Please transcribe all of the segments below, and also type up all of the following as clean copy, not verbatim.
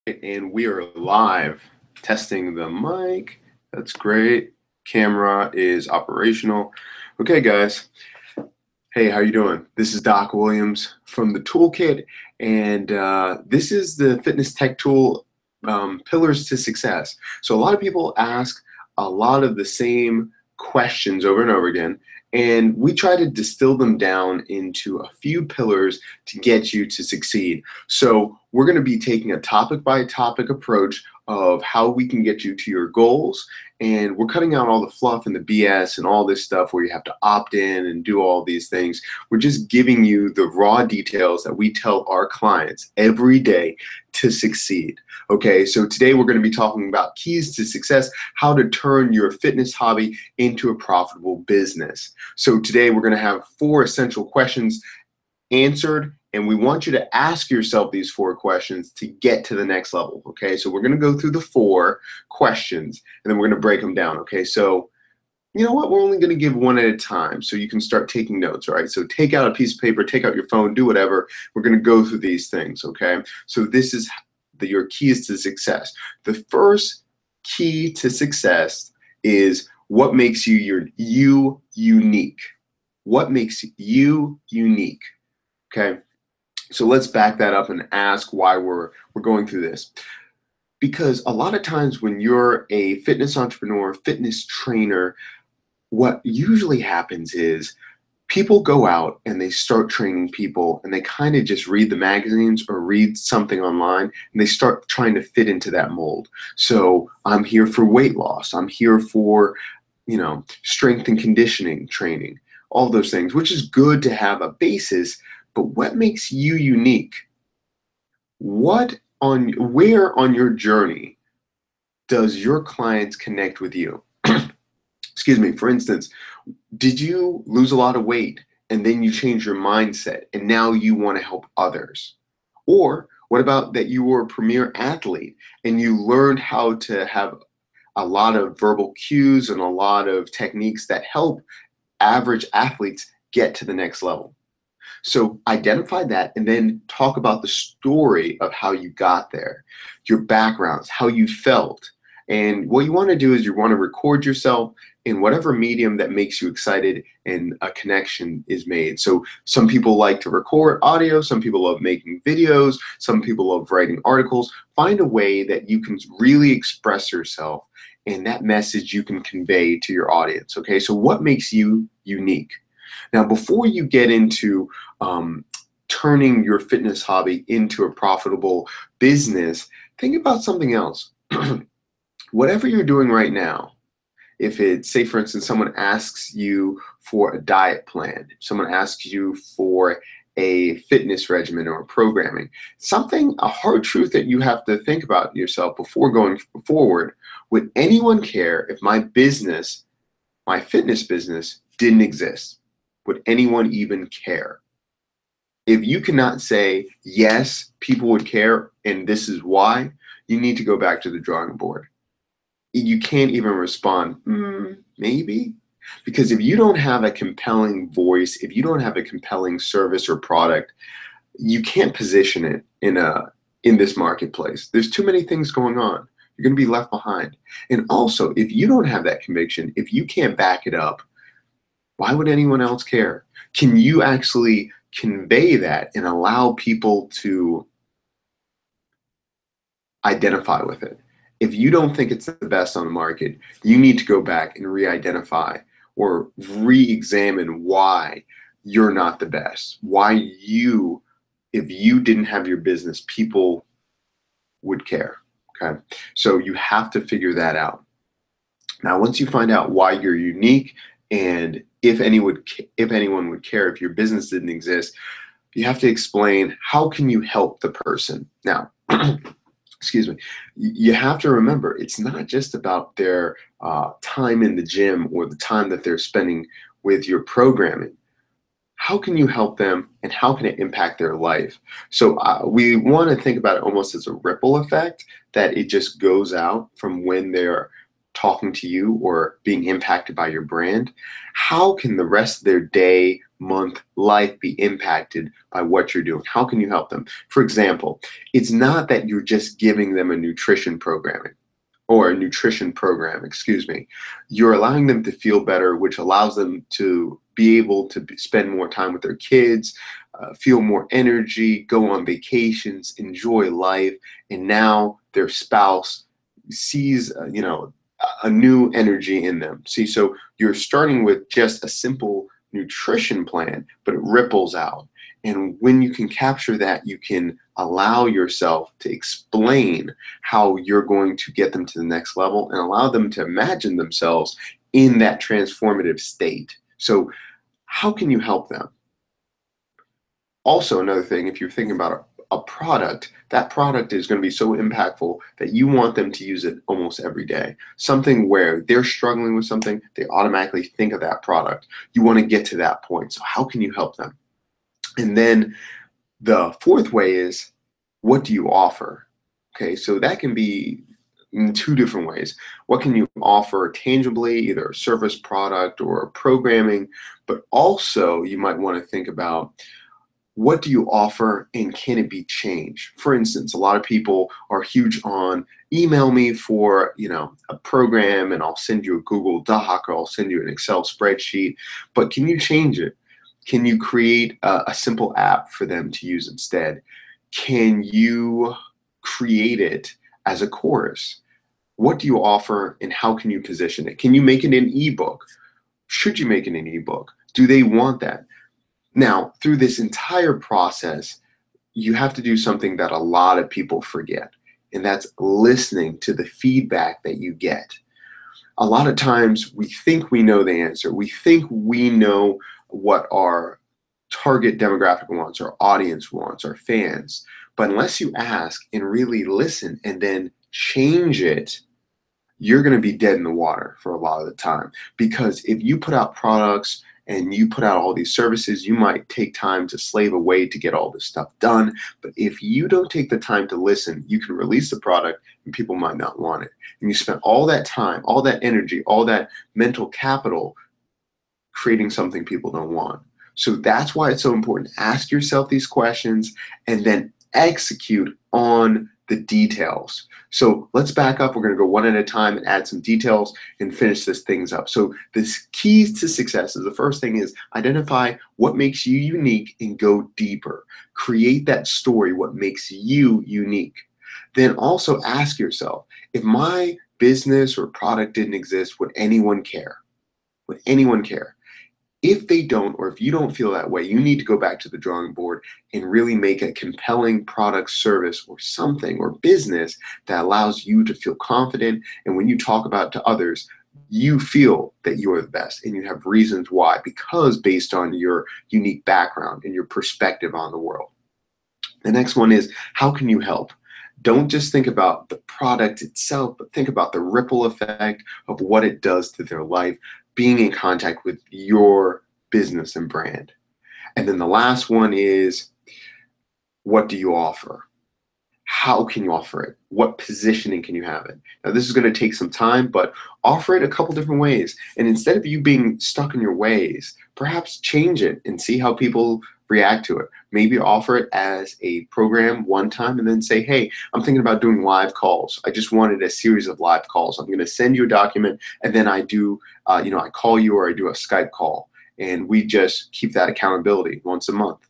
And we are live. Testing the mic. That's great. Camera is operational. Okay, guys. Hey, how you doing? This is Doc Williams from the Toolkit, and this is the fitness tech tool, Pillars to Success. So a lot of people ask a lot of the same questions over and over again, and we try to distill them down into a few pillars to get you to succeed. So we're going to be taking a topic by topic approach of how we can get you to your goals, and we're cutting out all the fluff and the BS and all this stuff where you have to opt in and do all these things. We're just giving you the raw details that we tell our clients every day to succeed. Okay, so today we're going to be talking about keys to success, how to turn your fitness hobby into a profitable business. So today we're going to have 4 essential questions answered, and we want you to ask yourself these 4 questions to get to the next level. Okay, so we're going to go through the 4 questions and then we're going to break them down. Okay, so you know what, we're only going to give one at a time so you can start taking notes. All right, so take out a piece of paper, take out your phone, do whatever. We're going to go through these things. Okay, so this is your keys to success. The first key to success is what makes you unique. What makes you unique? Okay, so let's back that up and ask why we're going through this. Because a lot of times when you're a fitness entrepreneur, fitness trainer, what usually happens is people go out and they start training people and they kind of just read the magazines or read something online and they start trying to fit into that mold. So I'm here for weight loss. I'm here for, strength and conditioning training, all those things, which is good to have a basis. But what makes you unique? Where on your journey does your clients connect with you? Excuse me, for instance, did you lose a lot of weight and then you change your mindset and now you want to help others? Or what about that you were a premier athlete and you learned how to have a lot of verbal cues and a lot of techniques that help average athletes get to the next level? So identify that and then talk about the story of how you got there, your backgrounds, how you felt. And what you want to do is you want to record yourself in whatever medium that makes you excited and a connection is made. So some people like to record audio, some people love making videos, some people love writing articles. Find a way that you can really express yourself and that message you can convey to your audience. Okay, so what makes you unique? Now, before you get into turning your fitness hobby into a profitable business, think about something else. Whatever you're doing right now, if it's, say, for instance, someone asks you for a diet plan, if someone asks you for a fitness regimen or programming, a hard truth that you have to think about yourself before going forward, would anyone care if my business, my fitness business, didn't exist? Would anyone even care? If you cannot say, yes, people would care, and this is why, you need to go back to the drawing board. You can't even respond, maybe. Because if you don't have a compelling voice, if you don't have a compelling service or product, you can't position it in this marketplace. There's too many things going on. You're going to be left behind. And also, if you don't have that conviction, if you can't back it up, why would anyone else care? Can you actually convey that and allow people to identify with it? If you don't think it's the best on the market, you need to go back and re-identify or re-examine why you're not the best. If you didn't have your business, people would care. Okay, so you have to figure that out. Now, once you find out why you're unique and if anyone would care if your business didn't exist, you have to explain how can you help the person. Now, excuse me, you have to remember it's not just about their time in the gym or the time that they're spending with your programming. How can you help them and how can it impact their life? So we want to think about it almost as a ripple effect, that it just goes out from when they're talking to you or being impacted by your brand. How can the rest of their day month life be impacted by what you're doing? How can you help them? For example, it's not that you're just giving them a nutrition programming or a nutrition program, excuse me. You're allowing them to feel better, which allows them to be able to spend more time with their kids, feel more energy, go on vacations, enjoy life, and now their spouse sees, a new energy in them. See, so you're starting with just a simple nutrition plan, but it ripples out. And when you can capture that, you can allow yourself to explain how you're going to get them to the next level and allow them to imagine themselves in that transformative state. So, how can you help them? Also, another thing, if you're thinking about a product, that product is going to be so impactful that you want them to use it almost every day. Something where they're struggling with something, they automatically think of that product. You want to get to that point. So, how can you help them? And then the fourth way is, what do you offer? Okay, so that can be in two different ways. What can you offer tangibly, either a service, product, or programming? But also, you might want to think about, what do you offer and can it be changed? For instance, a lot of people are huge on email me for, a program and I'll send you a Google Doc or I'll send you an Excel spreadsheet, but can you change it? Can you create a simple app for them to use instead? Can you create it as a course? What do you offer and how can you position it? Can you make it an ebook? Should you make it an ebook? Do they want that? Now, through this entire process, you have to do something that a lot of people forget, and that's listening to the feedback that you get. A lot of times we think we know the answer. We think we know what our target demographic wants, our audience wants, our fans. But unless you ask and really listen and then change it, you're going to be dead in the water for a lot of the time. Because if you put out products and you put out all these services, you might take time to slave away to get all this stuff done. But if you don't take the time to listen, you can release the product and people might not want it. And you spent all that time, all that energy, all that mental capital creating something people don't want. So that's why it's so important to ask yourself these questions and then execute on the details. So let's back up. We're going to go one at a time and add some details and finish this things up. So the keys to success is, the first thing is identify what makes you unique and go deeper. Create that story, what makes you unique. Then also ask yourself, if my business or product didn't exist, would anyone care? Would anyone care? If they don't, or if you don't feel that way, you need to go back to the drawing board and really make a compelling product, service, or something, or business that allows you to feel confident. And when you talk about it to others, you feel that you are the best and you have reasons why, because based on your unique background and your perspective on the world. The next one is, how can you help? Don't just think about the product itself, but think about the ripple effect of what it does to their life, being in contact with your business and brand. And then the last one is, what do you offer? How can you offer it? What positioning can you have it? Now, this is going to take some time, but offer it a couple different ways. And instead of you being stuck in your ways, perhaps change it and see how people react to it. Maybe offer it as a program one time and then say, hey, I'm thinking about doing live calls. I just wanted a series of live calls. I'm going to send you a document and then I do, I call you or I do a Skype call. And we just keep that accountability once a month.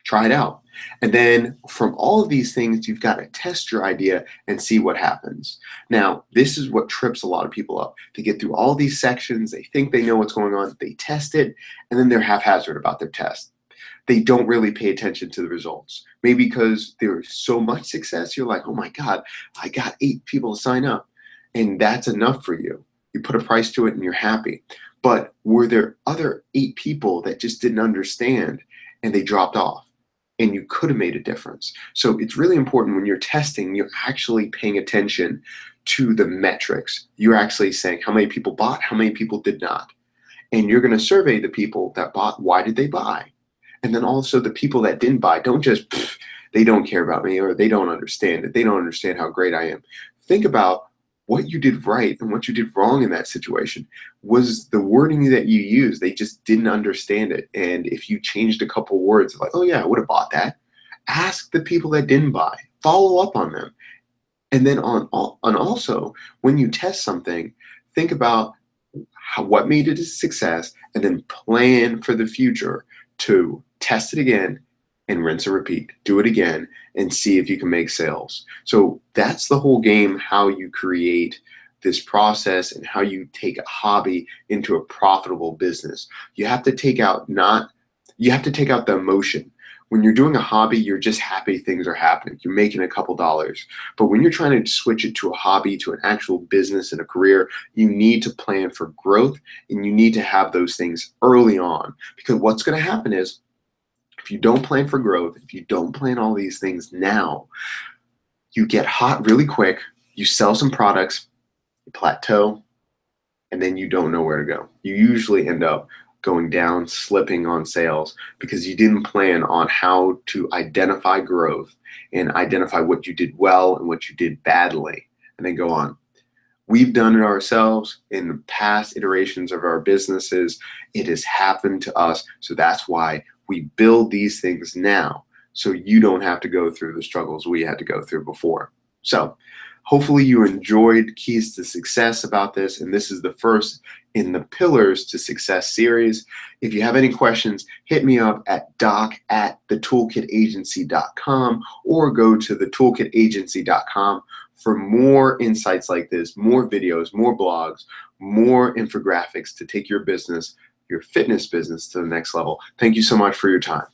Try it out. And then from all of these things, you've got to test your idea and see what happens. Now, this is what trips a lot of people up. They get through all these sections, they think they know what's going on, they test it, and then they're haphazard about their test. They don't really pay attention to the results. Maybe because there's so much success, you're like, oh my God, I got 8 people to sign up. And that's enough for you. You put a price to it and you're happy. But were there other 8 people that just didn't understand and they dropped off? And you could have made a difference. So it's really important when you're testing, you're actually paying attention to the metrics. You're actually saying how many people bought, how many people did not. And you're going to survey the people that bought, why did they buy? And then also the people that didn't buy, don't just, they don't care about me or they don't understand it. They don't understand how great I am. Think about what you did right and what you did wrong in that situation. Was the wording that you used, they just didn't understand it. And if you changed a couple words, like, oh yeah, I would have bought that. Ask the people that didn't buy, follow up on them. And then on also, when you test something, think about what made it a success, and then plan for the future to test it again and rinse and repeat. Do it again and see if you can make sales. So that's the whole game, how you create this process and how you take a hobby into a profitable business. You have to take out the emotion. When you're doing a hobby, you're just happy things are happening. You're making a couple dollars. But when you're trying to switch it to a hobby, to an actual business and a career, you need to plan for growth, and you need to have those things early on. Because what's going to happen is, if you don't plan for growth, if you don't plan all these things now, you get hot really quick, you sell some products, you plateau, and then you don't know where to go. You usually end up going down, slipping on sales, because you didn't plan on how to identify growth and identify what you did well and what you did badly, and then go on. We've done it ourselves in the past iterations of our businesses. It has happened to us. So that's why we build these things now, so you don't have to go through the struggles we had to go through before. So hopefully you enjoyed Keys to Success about this, and this is the first in the Pillars to Success series. If you have any questions, hit me up at doc@thetoolkitagency.com or go to thetoolkitagency.com for more insights like this, more videos, more blogs, more infographics to take your business, your fitness business, to the next level. Thank you so much for your time.